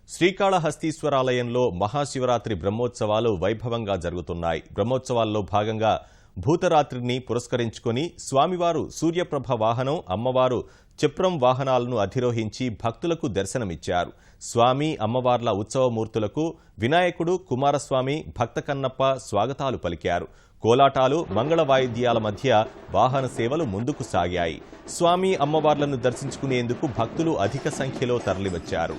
శ్రీకాళహస్తీశ్వరాలయంలో మహాశివరాత్రి బ్రహ్మోత్సవాలు వైభవంగా జరుగుతున్నాయి. బ్రహ్మోత్సవాల్లో భాగంగా భూతరాత్రిని పురస్కరించుకొని స్వామివారు సూర్యప్రభ వాహనం, అమ్మవారు చప్రం వాహనాలను అధిరోహించి భక్తులకు దర్శనమిచ్చారు. స్వామి అమ్మవార్ల ఉత్సవమూర్తులకు వినాయకుడు, కుమారస్వామి, భక్త కన్నప్ప స్వాగతాలు పలికారు. కోలాటాలు, మంగళ వాయిద్యాల మధ్య వాహన సేవలు ముందుకు సాగాయి. స్వామి అమ్మవార్లను దర్శించుకునేందుకు భక్తులు అధిక సంఖ్యలో తరలివచ్చారు.